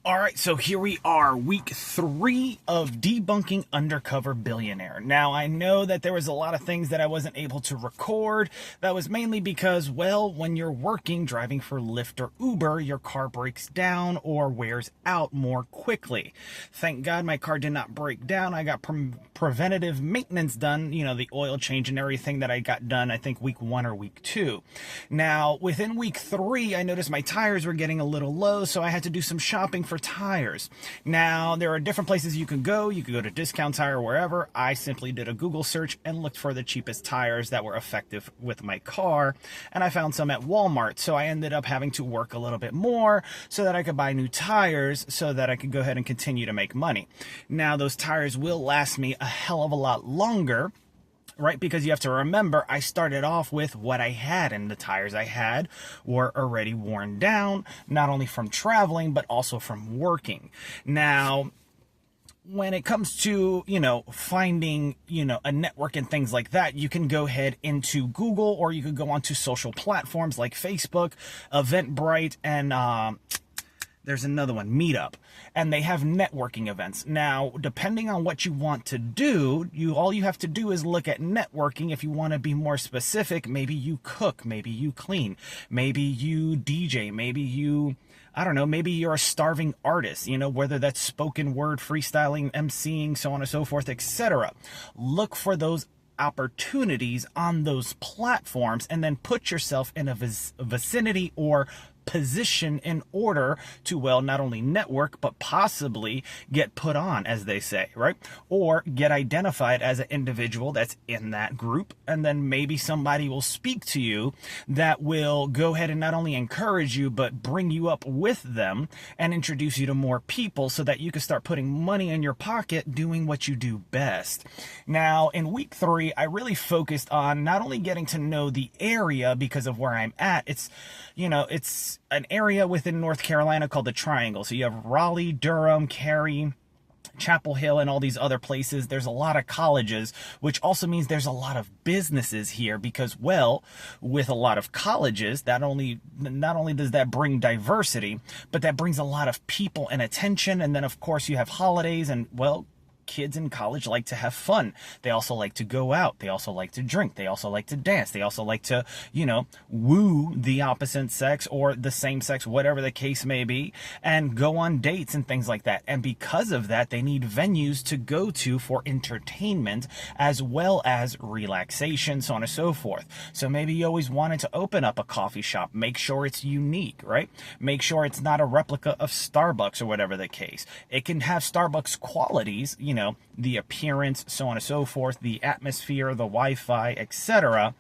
All right, so here we are, week 3 of Debunking Undercover Billionaire. Now, I know that there was a lot of things that I wasn't able to record. That was mainly because, well, when you're working, driving for Lyft or Uber, your car breaks down or wears out more quickly. Thank God my car did not break down. I got preventative maintenance done, the oil change and everything that I got done, I think week 1 or week 2. Now, within week 3, I noticed my tires were getting a little low, so I had to do some shopping for tires. Now, there are different places you can go. You could go to Discount Tire or wherever. I simply did a Google search and looked for the cheapest tires that were effective with my car, and I found some at Walmart. So I ended up having to work a little bit more so that I could buy new tires so that I could go ahead and continue to make money. Now, those tires will last me a hell of a lot longer, right? Because you have to remember, I started off with what I had, and the tires I had were already worn down, not only from traveling, but also from working. Now, when it comes to, finding, a network and things like that, you can go ahead into Google, or you could go onto social platforms like Facebook, Eventbrite, and there's another one, Meetup, and they have networking events. Now, depending on what you want to do, all you have to do is look at networking. If you want to be more specific, maybe you cook, maybe you clean, maybe you DJ, maybe maybe you're a starving artist, whether that's spoken word, freestyling, emceeing, so on and so forth, etc. Look for those opportunities on those platforms and then put yourself in a vicinity or position in order to, well, not only network, but possibly get put on, as they say, right? Or get identified as an individual that's in that group. And then maybe somebody will speak to you that will go ahead and not only encourage you, but bring you up with them and introduce you to more people so that you can start putting money in your pocket doing what you do best. Now, in week 3, I really focused on not only getting to know the area because of where I'm at. It's an area within North Carolina called the Triangle. So you have Raleigh, Durham, Cary, Chapel Hill, and all these other places. There's a lot of colleges, which also means there's a lot of businesses here because, well, with a lot of colleges, not only does that bring diversity, but that brings a lot of people and attention. And then, of course, you have holidays and, well, kids in college like to have fun. They also like to go out. They also like to drink. They also like to dance. They also like to, woo the opposite sex or the same sex, whatever the case may be, and go on dates and things like that. And because of that, they need venues to go to for entertainment as well as relaxation, so on and so forth. So maybe you always wanted to open up a coffee shop. Make sure it's unique, right? Make sure it's not a replica of Starbucks or whatever the case. It can have Starbucks qualities, the appearance, so on and so forth, the atmosphere, the Wi-Fi, etc.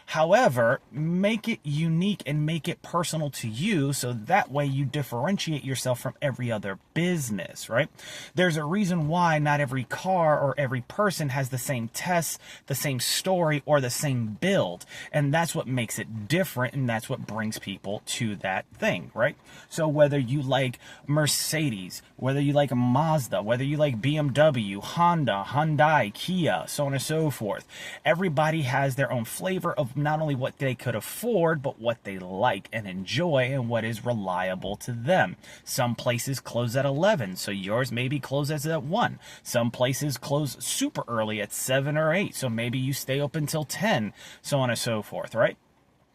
However, make it unique and make it personal to you so that way you differentiate yourself from every other business, right? There's a reason why not every car or every person has the same tests, the same story, or the same build. And that's what makes it different, and that's what brings people to that thing, right? So whether you like Mercedes, whether you like Mazda, whether you like BMW, Honda, Hyundai, Kia, so on and so forth, everybody has their own flavor of not only what they could afford, but what they like and enjoy and what is reliable to them. Some places close at 11, so yours maybe closes at 1. Some places close super early at 7 or 8, so maybe you stay open till 10, so on and so forth, right?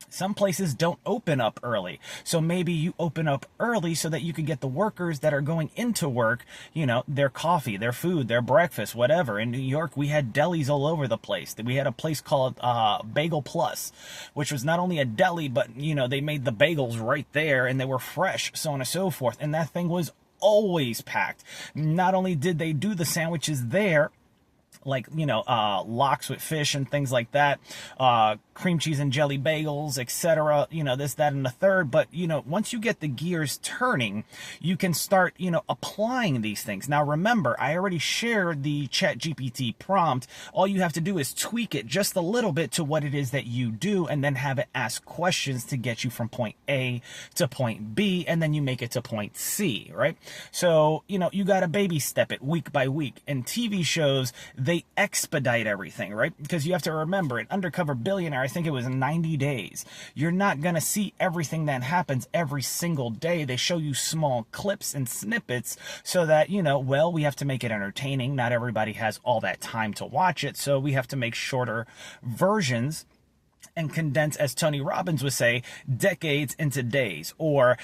Some places don't open up early. So maybe you open up early so that you can get the workers that are going into work, their coffee, their food, their breakfast, whatever. In New York, we had delis all over the place. We had a place called Bagel Plus, which was not only a deli, but, they made the bagels right there and they were fresh, so on and so forth. And that thing was always packed. Not only did they do the sandwiches there, like, lox with fish and things like that, cream cheese and jelly bagels, etc., this, that, and the third. But, once you get the gears turning, you can start, applying these things. Now, remember, I already shared the ChatGPT prompt. All you have to do is tweak it just a little bit to what it is that you do, and then have it ask questions to get you from point A to point B, and then you make it to point C, right? So, you got to baby step it week by week. And TV shows, they expedite everything, right? Because you have to remember, in Undercover Billionaire, I think it was 90 days. You're not going to see everything that happens every single day. They show you small clips and snippets so that, well, we have to make it entertaining. Not everybody has all that time to watch it, so we have to make shorter versions and condense, as Tony Robbins would say, decades into days or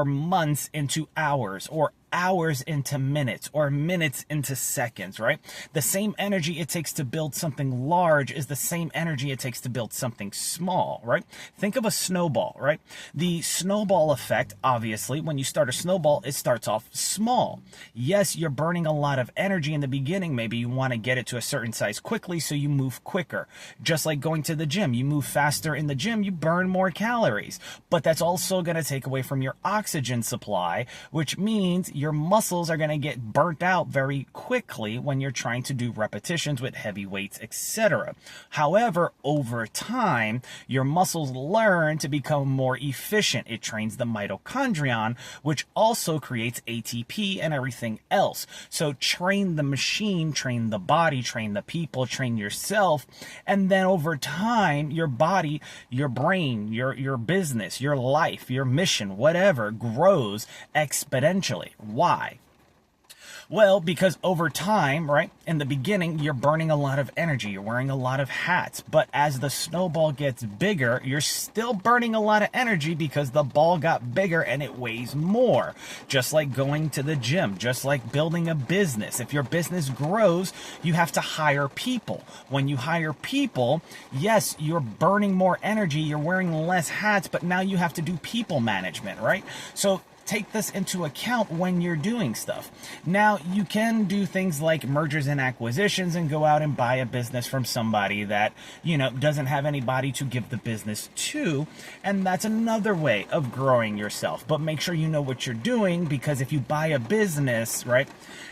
months into hours, or hours into minutes, or minutes into seconds, right? The same energy it takes to build something large is the same energy it takes to build something small, right? Think of a snowball, right? The snowball effect, obviously, when you start a snowball, it starts off small. Yes, you're burning a lot of energy in the beginning. Maybe you want to get it to a certain size quickly, so you move quicker. Just like going to the gym, you move faster in the gym, you burn more calories. But that's also going to take away from your oxygen supply, which means your muscles are going to get burnt out very quickly when you're trying to do repetitions with heavy weights, etc. However, over time, your muscles learn to become more efficient. It trains the mitochondrion, which also creates ATP and everything else. So train the machine, train the body, train the people, train yourself, and then over time, your body, your brain, your business, your life, your mission, whatever, grows exponentially. Why? Well, because over time, right, in the beginning, you're burning a lot of energy, you're wearing a lot of hats, but as the snowball gets bigger, you're still burning a lot of energy because the ball got bigger and it weighs more. Just like going to the gym, just like building a business. If your business grows, you have to hire people. When you hire people, yes, you're burning more energy, you're wearing less hats, but now you have to do people management, right? So take this into account when you're doing stuff. Now, you can do things like mergers and acquisitions and go out and buy a business from somebody that, doesn't have anybody to give the business to. And that's another way of growing yourself. But make sure you know what you're doing, because if you buy a business, right,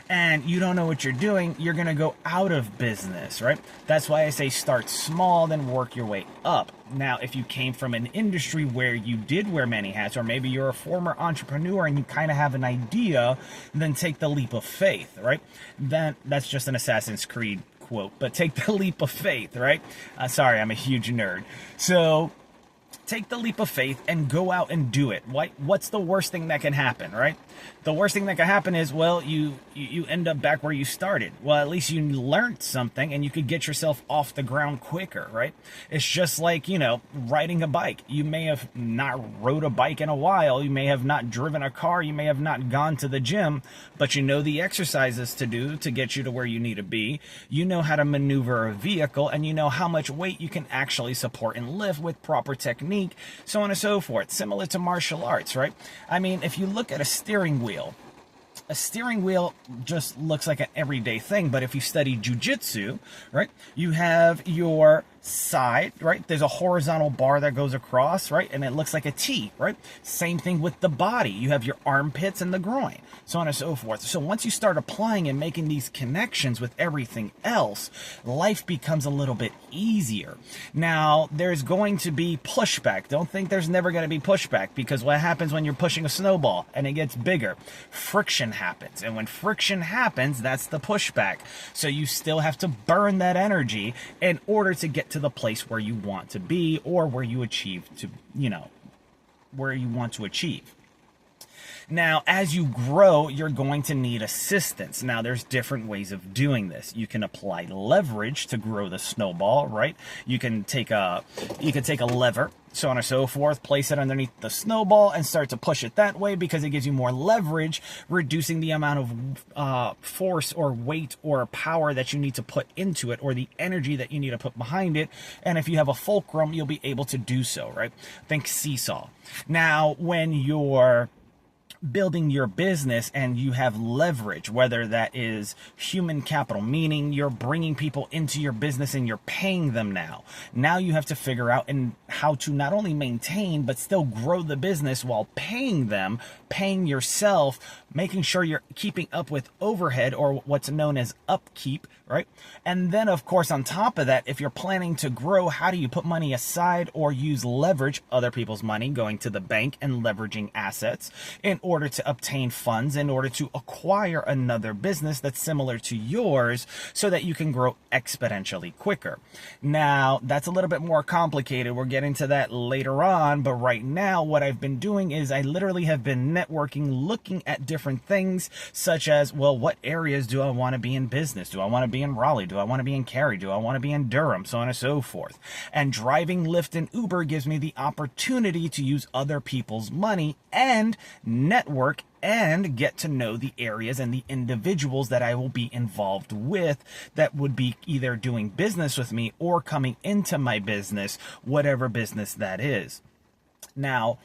and you don't know what you're doing, you're going to go out of business, right? That's why I say start small, then work your way up. Now, if you came from an industry where you did wear many hats, or maybe you're a former entrepreneur and you kind of have an idea, then take the leap of faith, right? That's just an Assassin's Creed quote, but take the leap of faith, right? Sorry, I'm a huge nerd. So take the leap of faith and go out and do it. What's the worst thing that can happen, right? The worst thing that can happen is, well, you end up back where you started. Well, at least you learned something and you could get yourself off the ground quicker, right? It's just like, riding a bike. You may have not rode a bike in a while. You may have not driven a car. You may have not gone to the gym, but you know the exercises to do to get you to where you need to be. You know how to maneuver a vehicle, and you know how much weight you can actually support and lift with proper technique, so on and so forth. Similar to martial arts, right? I mean, if you look at a steering wheel just looks like an everyday thing, but if you study jujitsu, right, you have your side, right? There's a horizontal bar that goes across, right? And it looks like a T, right? Same thing with the body. You have your armpits and the groin, so on and so forth. So once you start applying and making these connections with everything else, life becomes a little bit easier. Now, there's going to be pushback. Don't think there's never going to be pushback, because what happens when you're pushing a snowball and it gets bigger? Friction happens. And when friction happens, that's the pushback. So you still have to burn that energy in order to get to the place where you want to be, or where you achieve to, where you want to achieve. Now, as you grow, you're going to need assistance. Now, there's different ways of doing this. You can apply leverage to grow the snowball, right? You can take a lever, so on and so forth, place it underneath the snowball and start to push it that way, because it gives you more leverage, reducing the amount of force or weight or power that you need to put into it, or the energy that you need to put behind it. And if you have a fulcrum, you'll be able to do so, right? Think seesaw. Now, when you're building your business and you have leverage, whether that is human capital, meaning you're bringing people into your business and you're paying them now you have to figure out how to not only maintain but still grow the business while paying them, paying yourself, making sure you're keeping up with overhead, or what's known as upkeep, right? And then, of course, on top of that, if you're planning to grow, how do you put money aside or use leverage, other people's money, going to the bank and leveraging assets, in order to obtain funds, in order to acquire another business that's similar to yours so that you can grow exponentially quicker. Now, that's a little bit more complicated. We'll get into that later on, but right now what I've been doing is I literally have been networking, looking at different things such as, well, what areas do I want to be in business? Do I want to be in Raleigh? Do I want to be in Cary? Do I want to be in Durham? So on and so forth. And driving Lyft and Uber gives me the opportunity to use other people's money and network and get to know the areas and the individuals that I will be involved with that would be either doing business with me or coming into my business, whatever business that is. Now,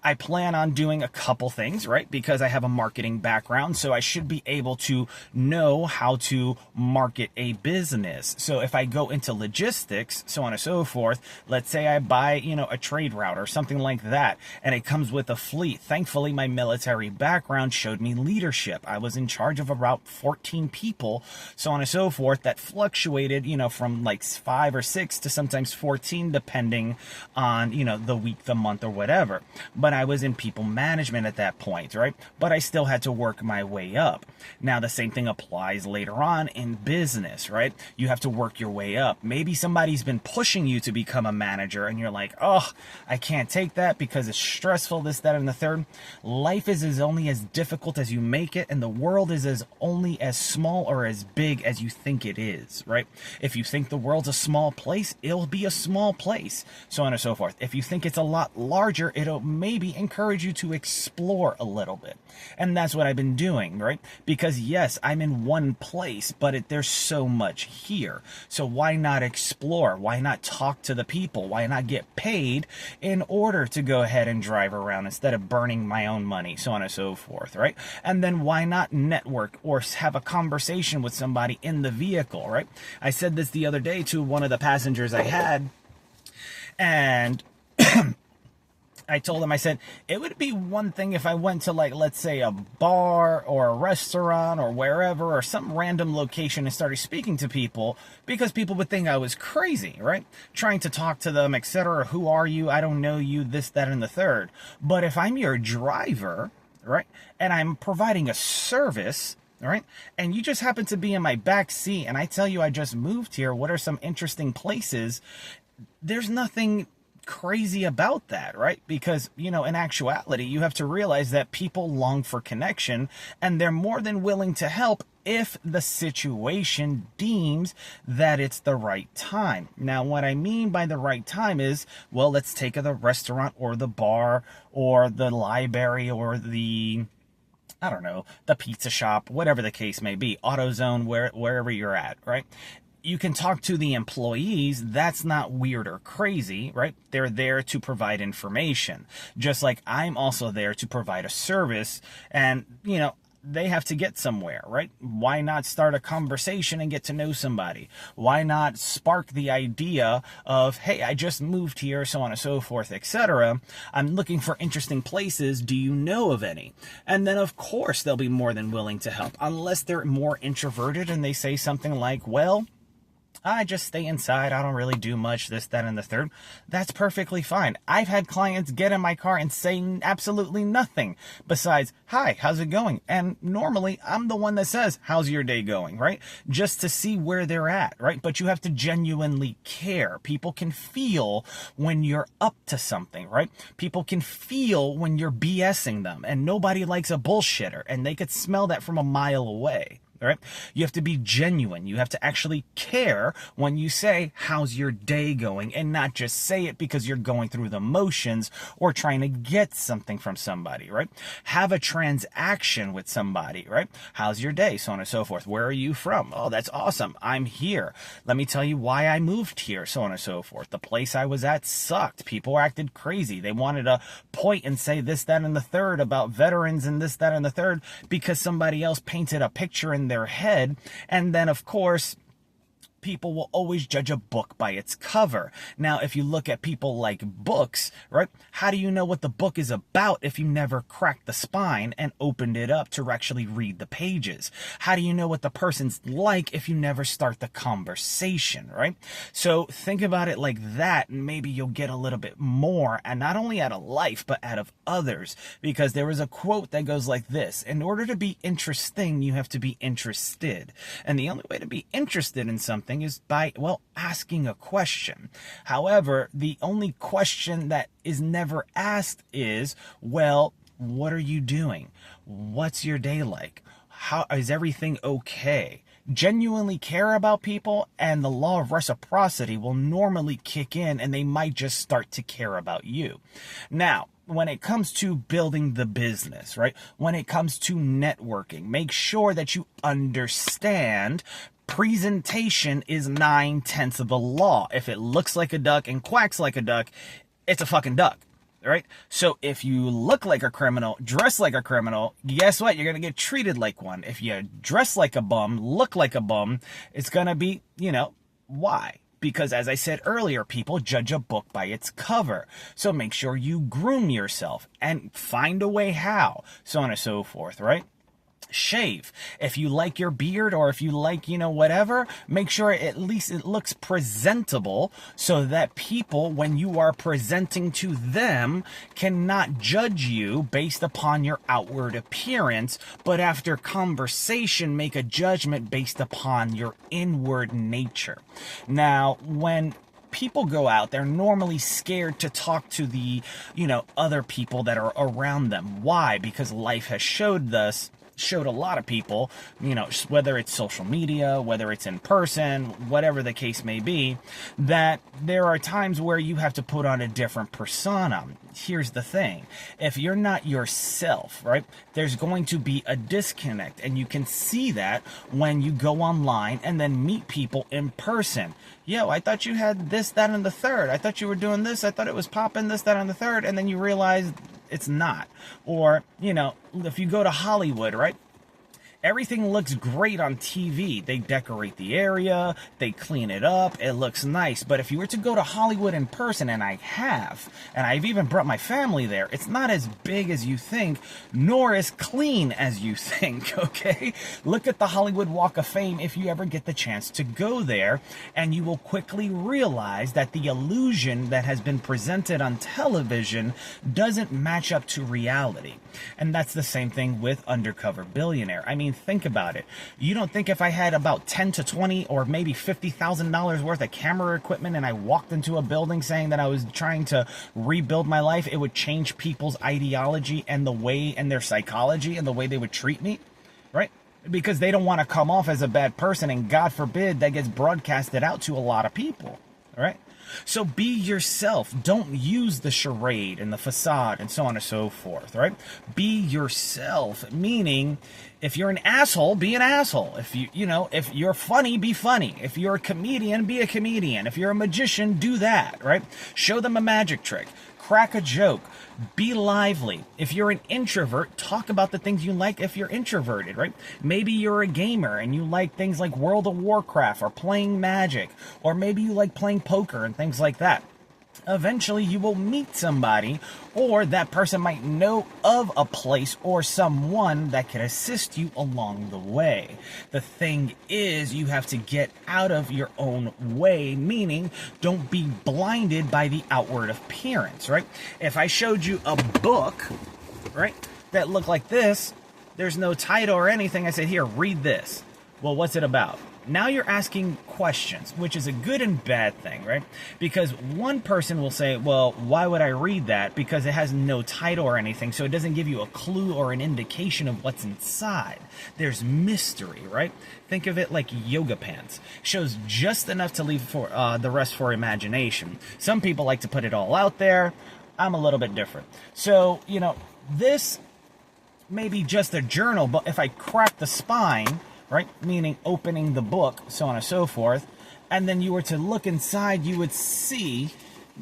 I plan on doing a couple things, right? Because I have a marketing background, so I should be able to know how to market a business. So if I go into logistics, so on and so forth, let's say I buy, a trade route or something like that, and it comes with a fleet. Thankfully, my military background showed me leadership. I was in charge of about 14 people, so on and so forth, that fluctuated, from like 5 or 6 to sometimes 14, depending on, the week, the month, or whatever. But I was in people management at that point, right? But I still had to work my way up. Now, the same thing applies later on in business, right? You have to work your way up. Maybe somebody's been pushing you to become a manager and you're like, oh, I can't take that because it's stressful, this, that, and the third. Life is only as difficult as you make it, and the world is only as small or as big as you think it is, right? If you think the world's a small place, it'll be a small place, so on and so forth. If you think it's a lot larger, it'll maybe encourage you to explore a little bit. And that's what I've been doing, right? Because yes, I'm in one place, but there's so much here. So why not explore? Why not talk to the people? Why not get paid in order to go ahead and drive around instead of burning my own money, so on and so forth, right? And then why not network or have a conversation with somebody in the vehicle, right? I said this the other day to one of the passengers I had, and I told him, I said, it would be one thing if I went to, like, let's say a bar or a restaurant or wherever or some random location and started speaking to people, because people would think I was crazy, right? Trying to talk to them, etc. Who are you? I don't know you, this, that, and the third. But if I'm your driver, right, and I'm providing a service, all right, and you just happen to be in my back seat and I tell you I just moved here, what are some interesting places? There's nothing crazy about that, right? Because, in actuality, you have to realize that people long for connection and they're more than willing to help if the situation deems that it's the right time. Now, what I mean by the right time is, well, let's take the restaurant or the bar or the library or the pizza shop, whatever the case may be, AutoZone, wherever you're at, right? You can talk to the employees. That's not weird or crazy, right? They're there to provide information. Just like I'm also there to provide a service, and, they have to get somewhere, right? Why not start a conversation and get to know somebody? Why not spark the idea of, hey, I just moved here, so on and so forth, etc. I'm looking for interesting places. Do you know of any? And then, of course, they'll be more than willing to help, unless they're more introverted and they say something like, well, I just stay inside. I don't really do much, this, that, and the third. That's perfectly fine. I've had clients get in my car and say absolutely nothing besides, hi, how's it going? And normally I'm the one that says, how's your day going, right? Just to see where they're at, right? But you have to genuinely care. People can feel when you're up to something, right? People can feel when you're BSing them, and nobody likes a bullshitter, and they could smell that from a mile away. All right. You have to be genuine. You have to actually care when you say, how's your day going? And not just say it because you're going through the motions or trying to get something from somebody, right? Have a transaction with somebody, right? How's your day? So on and so forth. Where are you from? Oh, that's awesome. I'm here. Let me tell you why I moved here. So on and so forth. The place I was at sucked. People acted crazy. They wanted to point and say this, that, and the third about veterans and this, that, and the third because somebody else painted a picture in their head. And then, of course, People will always judge a book by its cover. Now, if you look at people like books, right? How do you know what the book is about if you never cracked the spine and opened it up to actually read the pages? How do you know what the person's like if you never start the conversation, right? So think about it like that, and maybe you'll get a little bit more, and not only out of life, but out of others. Because there is a quote that goes like this: in order to be interesting, you have to be interested. And the only way to be interested in something is by, well, asking a question. However, the only question that is never asked is, well, what are you doing? What's your day like? How is everything okay? Genuinely care about people, and the law of reciprocity will normally kick in, and they might just start to care about you. Now, when it comes to building the business, right? When it comes to networking, make sure that you understand presentation is 9/10 of the law. If it looks like a duck and quacks like a duck, it's a fucking duck. Right? So if you look like a criminal, dress like a criminal, guess what? You're going to get treated like one. If you dress like a bum, look like a bum, it's going to be, why? Because as I said earlier, people judge a book by its cover. So make sure you groom yourself and find a way how, so on and so forth, right? Shave. If you like your beard, or if you like, whatever, make sure at least it looks presentable so that people, when you are presenting to them, cannot judge you based upon your outward appearance, but after conversation, make a judgment based upon your inward nature. Now, when people go out, they're normally scared to talk to the, other people that are around them. Why? Because life has showed a lot of people, whether it's social media, whether it's in person, whatever the case may be, that there are times where you have to put on a different persona. Here's the thing. If you're not yourself, right, there's going to be a disconnect, and you can see that when you go online and then meet people in person. Yo, I thought you had this, that, and the third. I thought you were doing this. I thought it was popping this, that, and the third. And then you realize it's not. Or, if you go to Hollywood, right? Everything looks great on TV. They decorate the area, they clean it up, it looks nice. But if you were to go to Hollywood in person, and I've even brought my family there, it's not as big as you think, nor as clean as you think, okay? Look at the Hollywood Walk of Fame if you ever get the chance to go there, and you will quickly realize that the illusion that has been presented on television doesn't match up to reality. And that's the same thing with Undercover Billionaire. I mean, think about it. You don't think if I had about 10 to 20 or maybe $50,000 worth of camera equipment, and I walked into a building saying that I was trying to rebuild my life, it would change people's ideology and the way, and their psychology and the way they would treat me, right? Because they don't want to come off as a bad person, and God forbid that gets broadcasted out to a lot of people, all right? So be yourself. Don't use the charade and the facade and so on and so forth, right? Be yourself, meaning if you're an asshole, be an asshole. If if you're funny, be funny. If you're a comedian, be a comedian. If you're a magician, do that, right? Show them a magic trick. Crack a joke. Be lively. If you're an introvert, talk about the things you like if you're introverted, right? Maybe you're a gamer and you like things like World of Warcraft or playing Magic, or maybe you like playing poker and things like that. Eventually you will meet somebody, or that person might know of a place or someone that can assist you along the way. The thing is, you have to get out of your own way, meaning don't be blinded by the outward appearance, right? If I showed you a book, right, that looked like this, there's no title or anything, I said, here, read this. Well, what's it about? Now you're asking questions, which is a good and bad thing, right? Because one person will say, well, why would I read that? Because it has no title or anything, so it doesn't give you a clue or an indication of what's inside. There's mystery, right? Think of it like yoga pants. Shows just enough to leave for the rest for imagination. Some people like to put it all out there. I'm a little bit different. So, this may be just a journal, but if I crack the spine, right, meaning opening the book, so on and so forth, and then you were to look inside, you would see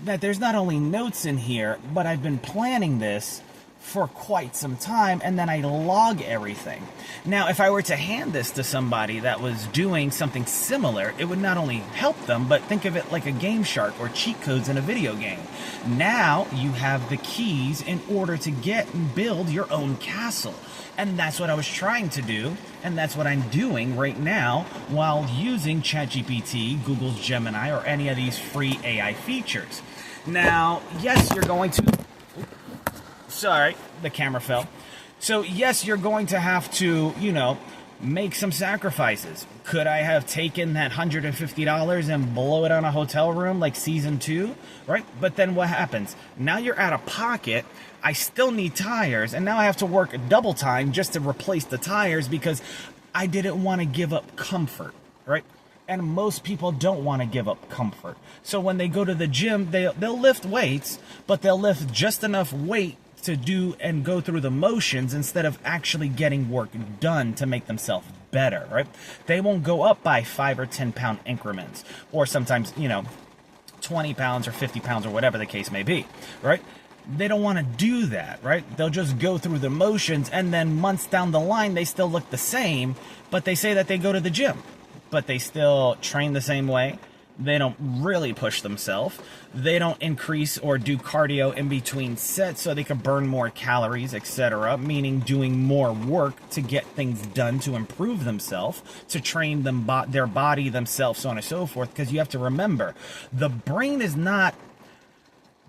that there's not only notes in here, but I've been planning this for quite some time, and then I log everything. Now, if I were to hand this to somebody that was doing something similar, it would not only help them, but think of it like a Game Shark or cheat codes in a video game. Now you have the keys in order to get and build your own castle. And that's what I was trying to do, and that's what I'm doing right now while using ChatGPT, Google's Gemini, or any of these free AI features. Now, yes, you're going to... Sorry, the camera fell. So, yes, you're going to have to, make some sacrifices. Could I have taken that $150 and blow it on a hotel room like season 2, right? But then what happens? Now you're out of pocket. I still need tires, and now I have to work double time just to replace the tires because I didn't want to give up comfort, right? And most people don't want to give up comfort. So when they go to the gym, they'll lift weights, but they'll lift just enough weight to do and go through the motions instead of actually getting work done to make themselves better, right? They won't go up by 5 or 10 pound increments, or sometimes, 20 pounds or 50 pounds or whatever the case may be, right? They don't want to do that, right? They'll just go through the motions, and then months down the line, they still look the same, but they say that they go to the gym, but they still train the same way. They don't really push themselves. They don't increase or do cardio in between sets so they can burn more calories, etc., meaning doing more work to get things done to improve themselves, to train them their body, themselves, so on and so forth. Because you have to remember, the brain is not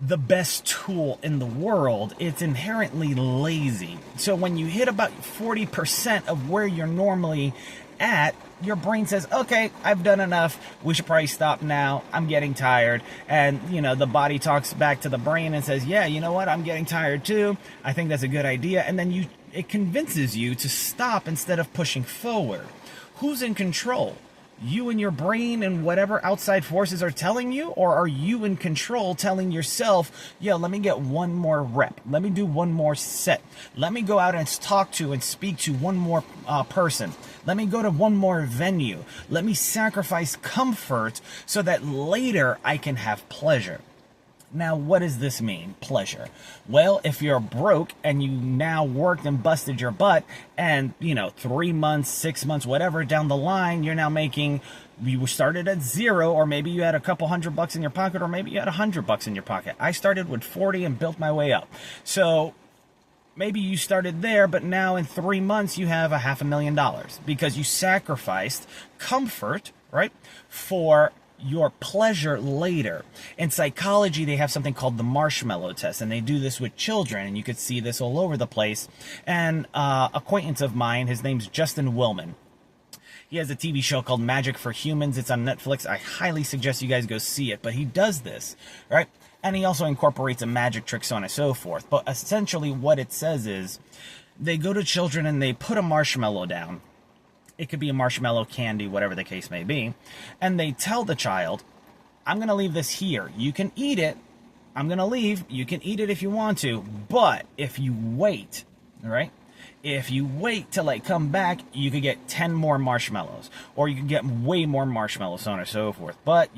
the best tool in the world. It's inherently lazy. So when you hit about 40% of where you're normally at, your brain says, okay, I've done enough. We should probably stop now. I'm getting tired. And, the body talks back to the brain and says, yeah, you know what? I'm getting tired too. I think that's a good idea. And then it convinces you to stop instead of pushing forward. Who's in control? You and your brain and whatever outside forces are telling you? Or are you in control telling yourself, yo, let me get one more rep. Let me do one more set. Let me go out and talk to and speak to one more person. Let me go to one more venue. Let me sacrifice comfort so that later I can have pleasure. Now, what does this mean, pleasure? Well, if you're broke and you now worked and busted your butt and, 3 months, 6 months, whatever down the line, you're now making, you started at 0, or maybe you had a couple $100 in your pocket, or maybe you had $100 in your pocket. I started with 40 and built my way up. So maybe you started there, but now in 3 months you have $500,000 because you sacrificed comfort, right, for your pleasure later. In psychology, they have something called the marshmallow test, and they do this with children, and you could see this all over the place. And acquaintance of mine, his name's Justin Willman. He has a TV show called Magic for Humans. It's on Netflix. I highly suggest you guys go see it, but he does this, right? And he also incorporates a magic trick, so on and so forth. But essentially what it says is they go to children and they put a marshmallow down. It could be a marshmallow, candy, whatever the case may be. And they tell the child, I'm going to leave this here. You can eat it. I'm going to leave. You can eat it if you want to. But if you wait, all right? If you wait till I come back, you could get 10 more marshmallows. Or you can get way more marshmallows, so on and so forth. But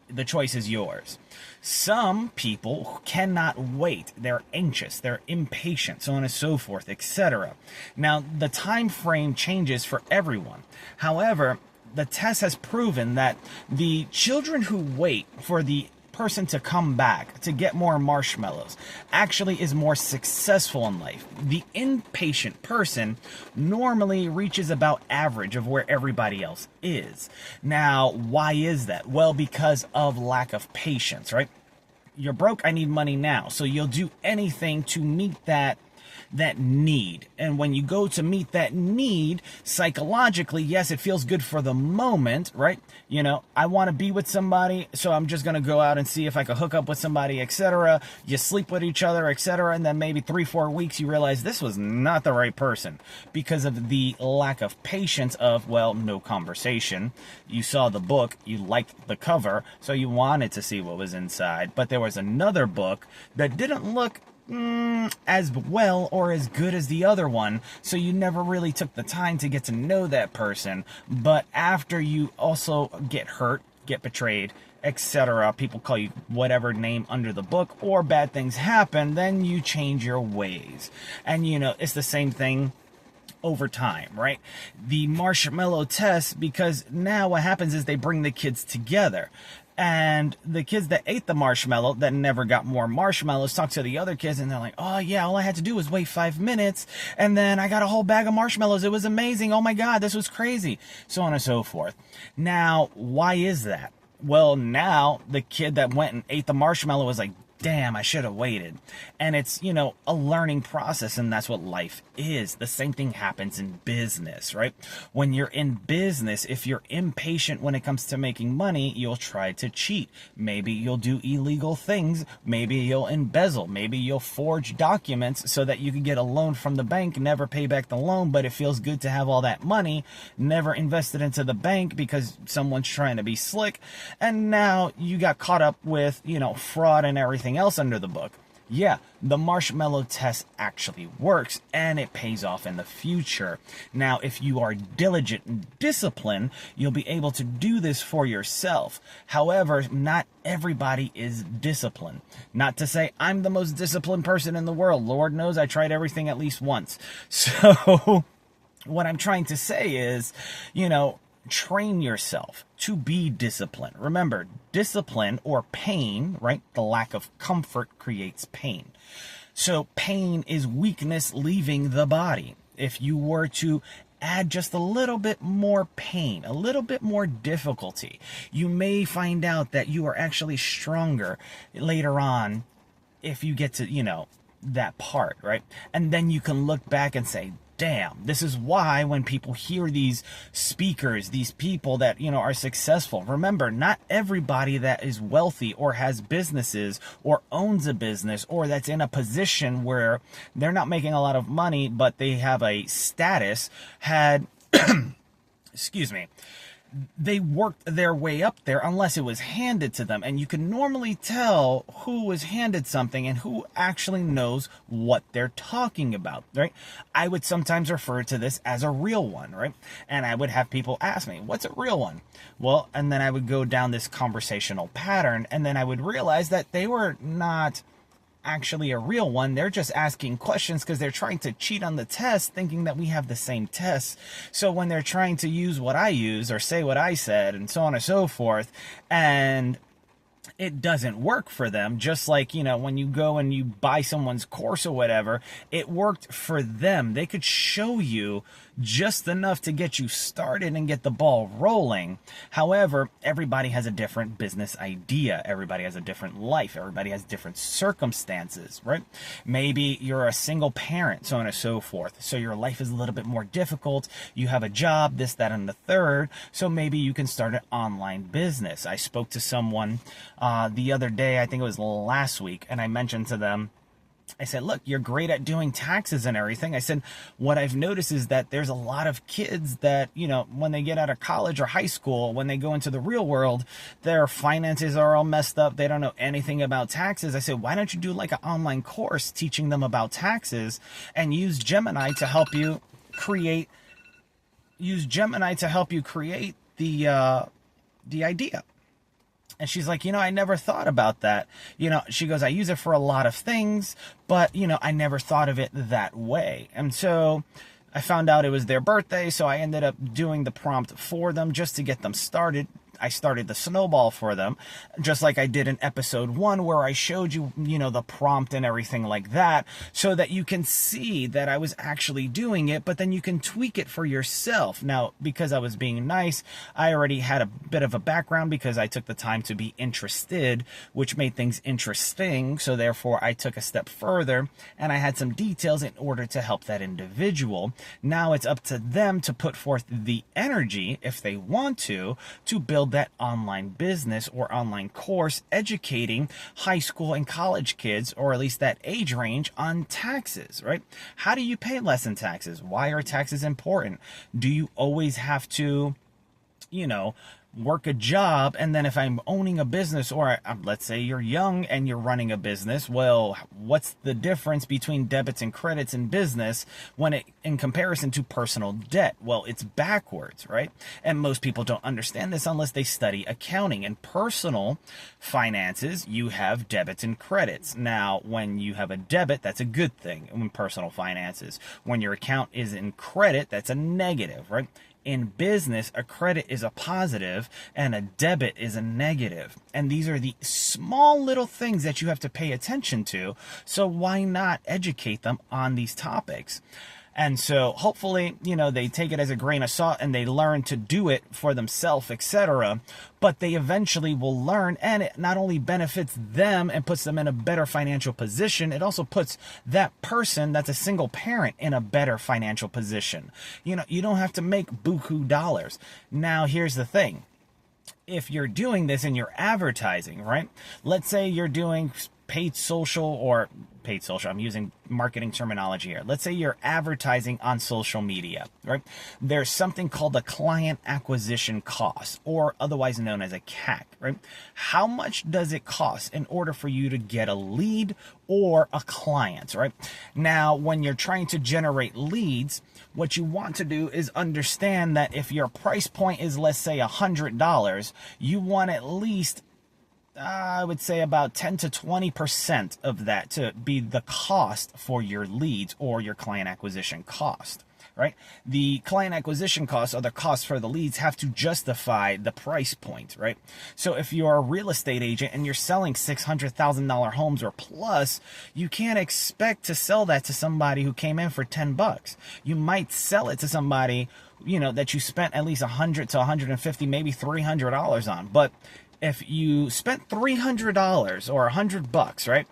the choice is yours. Some people cannot wait. They're anxious, they're impatient, so on and so forth, etc. Now, the time frame changes for everyone. However, the test has proven that the children who wait for the person to come back to get more marshmallows actually is more successful in life. The impatient person normally reaches about average of where everybody else is. Now, why is that? Well, because of lack of patience, right? You're broke, I need money now. So you'll do anything to meet that need. And when you go to meet that need, psychologically, yes, it feels good for the moment, right? I want to be with somebody, so I'm just going to go out and see if I can hook up with somebody, etc. You sleep with each other, etc. And then maybe 3-4 weeks, you realize this was not the right person because of the lack of patience of, well, no conversation. You saw the book, you liked the cover, so you wanted to see what was inside. But there was another book that didn't look as well or as good as the other one, so you never really took the time to get to know that person. But after you also get hurt, get betrayed, etc. People call you whatever name under the book, or bad things happen, then you change your ways. And it's the same thing over time, right? The marshmallow test, because now what happens is they bring the kids together. And the kids that ate the marshmallow that never got more marshmallows talk to the other kids, and they're like, oh yeah, all I had to do was wait 5 minutes and then I got a whole bag of marshmallows. It was amazing. Oh my God, this was crazy. So on and so forth. Now, why is that? Well, now the kid that went and ate the marshmallow was like, damn, I should have waited. And it's, a learning process, and that's what life is. The same thing happens in business, right? When you're in business, if you're impatient when it comes to making money, you'll try to cheat. Maybe you'll do illegal things. Maybe you'll embezzle. Maybe you'll forge documents so that you can get a loan from the bank, never pay back the loan, but it feels good to have all that money, never invested into the bank because someone's trying to be slick. And now you got caught up with, fraud and everything else under the book. Yeah, the marshmallow test actually works, and it pays off in the future. Now, if you are diligent and disciplined, you'll be able to do this for yourself. However, not everybody is disciplined. Not to say I'm the most disciplined person in the world. Lord knows I tried everything at least once. So what I'm trying to say is, train yourself to be disciplined. Remember, discipline or pain, right? The lack of comfort creates pain. So pain is weakness leaving the body. If you were to add just a little bit more pain, a little bit more difficulty, you may find out that you are actually stronger later on if you get to, that part, right? And then you can look back and say, damn, this is why when people hear these speakers, these people that, are successful, remember, not everybody that is wealthy or has businesses or owns a business or that's in a position where they're not making a lot of money, but they have a status, had, excuse me, they worked their way up there unless it was handed to them. And you can normally tell who was handed something and who actually knows what they're talking about, right? I would sometimes refer to this as a real one, right? And I would have people ask me, what's a real one? Well, and then I would go down this conversational pattern, and then I would realize that they were not actually a real one. They're just asking questions because they're trying to cheat on the test, thinking that we have the same tests. So when they're trying to use what I use or say what I said and so on and so forth, and it doesn't work for them, just like, when you go and you buy someone's course or whatever, it worked for them. They could show you just enough to get you started and get the ball rolling. However, everybody has a different business idea. Everybody has a different life. Everybody has different circumstances, right? Maybe you're a single parent, so on and so forth. So your life is a little bit more difficult. You have a job, this, that, and the third. So maybe you can start an online business. I spoke to someone the other day, I think it was last week, and I mentioned to them, I said, look, you're great at doing taxes and everything. I said, what I've noticed is that there's a lot of kids that, when they get out of college or high school, when they go into the real world, their finances are all messed up. They don't know anything about taxes. I said, why don't you do like an online course teaching them about taxes and use Gemini to help you create, the idea. And she's like, I never thought about that. She goes, I use it for a lot of things, but, I never thought of it that way. And so I found out it was their birthday, so I ended up doing the prompt for them just to get them started. I started the snowball for them, just like I did in episode 1, where I showed you, the prompt and everything like that, so that you can see that I was actually doing it, but then you can tweak it for yourself. Now, because I was being nice, I already had a bit of a background because I took the time to be interested, which made things interesting. So therefore, I took a step further and I had some details in order to help that individual. Now it's up to them to put forth the energy, if they want to build that online business or online course educating high school and college kids, or at least that age range, on taxes, right? How do you pay less in taxes? Why are taxes important? Do you always have to, work a job, and then if I'm owning a business, or let's say you're young and you're running a business, well, what's the difference between debits and credits in business in comparison to personal debt? Well, it's backwards, right? And most people don't understand this unless they study accounting. In personal finances, you have debits and credits. Now, when you have a debit, that's a good thing in personal finances. When your account is in credit, that's a negative, right? In business, a credit is a positive and a debit is a negative. And these are the small little things that you have to pay attention to. So why not educate them on these topics? And so hopefully, they take it as a grain of salt and they learn to do it for themselves, etc. But they eventually will learn, and it not only benefits them and puts them in a better financial position, it also puts that person that's a single parent in a better financial position. You don't have to make buku dollars. Now, here's the thing. If you're doing this and you're advertising, right? Let's say you're doing paid social, I'm using marketing terminology here. Let's say you're advertising on social media, right? There's something called a client acquisition cost, or otherwise known as a CAC, right? How much does it cost in order for you to get a lead or a client, right? Now, when you're trying to generate leads, what you want to do is understand that if your price point is, let's say, $100, you want at least I would say about 10 to 20% of that to be the cost for your leads or your client acquisition cost, right? The client acquisition costs, or the cost for the leads, have to justify the price point, right? So if you're a real estate agent and you're selling $600,000 homes or plus, you can't expect to sell that to somebody who came in for $10. You might sell it to somebody, that you spent at least $100 to $150, maybe $300 on. But if you spent $300 or $100, right,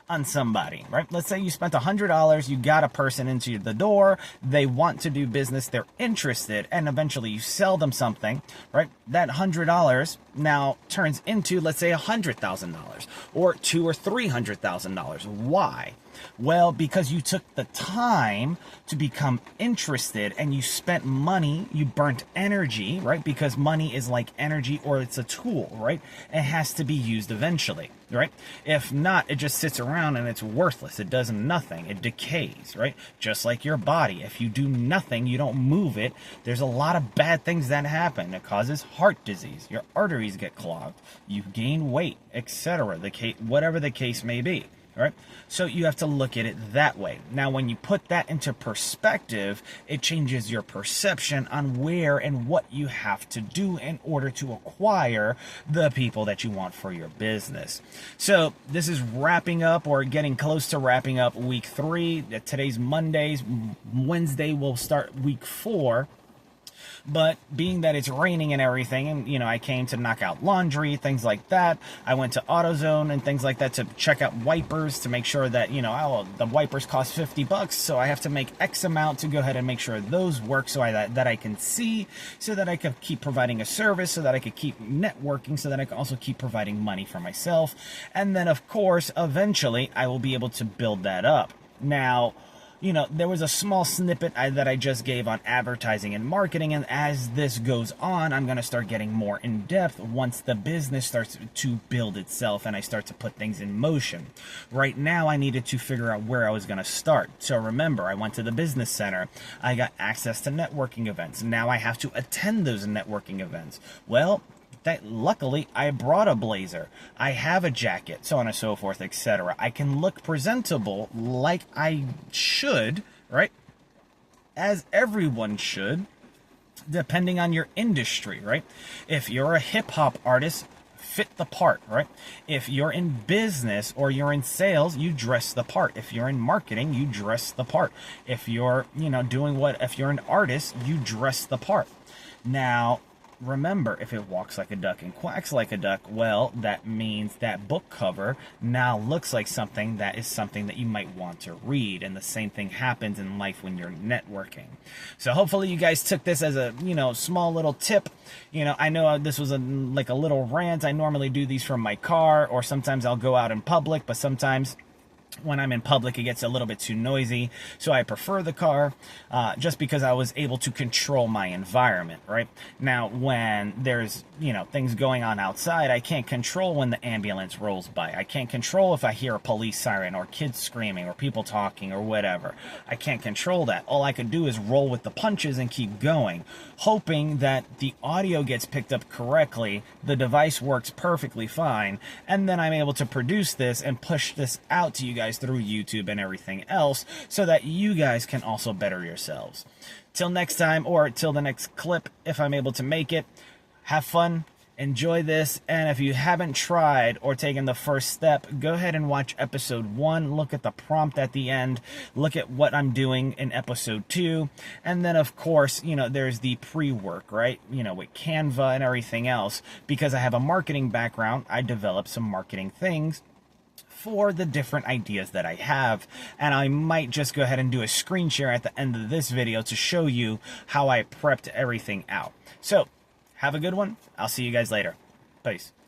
on somebody, right? Let's say you spent $100, you got a person into the door, they want to do business, they're interested, and eventually you sell them something, right? That $100 now turns into, let's say, $100,000 or $200,000 or $300,000. Why? Well, because you took the time to become interested and you spent money, you burnt energy, right? Because money is like energy, or it's a tool, right? It has to be used eventually, right? If not, it just sits around and it's worthless. It does nothing. It decays, right? Just like your body. If you do nothing, you don't move it, there's a lot of bad things that happen. It causes heart disease. Your arteries get clogged. You gain weight, etc. Whatever the case may be. All right. So you have to look at it that way. Now, when you put that into perspective, it changes your perception on where and what you have to do in order to acquire the people that you want for your business. So this is wrapping up, or getting close to wrapping up, week 3. Today's Mondays. Wednesday we'll start week 4. But being that it's raining and everything, and, I came to knock out laundry, things like that. I went to AutoZone and things like that to check out wipers to make sure that, the wipers cost $50, so I have to make X amount to go ahead and make sure those work that I can see, so that I can keep providing a service, so that I could keep networking, so that I can also keep providing money for myself. And then, of course, eventually I will be able to build that up. Now, there was a small snippet that I just gave on advertising and marketing, and as this goes on, I'm going to start getting more in depth once the business starts to build itself and I start to put things in motion. Right now, I needed to figure out where I was going to start. So remember, I went to the business center. I got access to networking events. Now I have to attend those networking events. Well, luckily, I brought a blazer. I have a jacket, so on and so forth, etc. I can look presentable like I should, right? As everyone should, depending on your industry, right? If you're a hip-hop artist, fit the part, right? If you're in business or you're in sales, you dress the part. If you're in marketing, you dress the part. If you're, if you're an artist, you dress the part. Now, remember, if it walks like a duck and quacks like a duck, well, that means that book cover now looks like something that you might want to read. And the same thing happens in life when you're networking. So hopefully you guys took this as a, small little tip. I know this was like a little rant. I normally do these from my car, or sometimes I'll go out in public, but sometimes When I'm in public, it gets a little bit too noisy, so I prefer the car, just because I was able to control my environment, right? Now, when there's, things going on outside, I can't control when the ambulance rolls by. I can't control if I hear a police siren or kids screaming or people talking or whatever. I can't control that. All I could do is roll with the punches and keep going, hoping that the audio gets picked up correctly, the device works perfectly fine, and then I'm able to produce this and push this out to you guys through YouTube and everything else, so that you guys can also better yourselves. Till next time, or till the next clip, if I'm able to make it, have fun, enjoy this, and if you haven't tried or taken the first step, go ahead and watch episode 1, look at the prompt at the end, look at what I'm doing in episode 2, and then of course, there's the pre-work, right? With Canva and everything else. Because I have a marketing background, I develop some marketing things for the different ideas that I have, and I might just go ahead and do a screen share at the end of this video to show you how I prepped everything out. So have a good one. I'll see you guys later. Peace.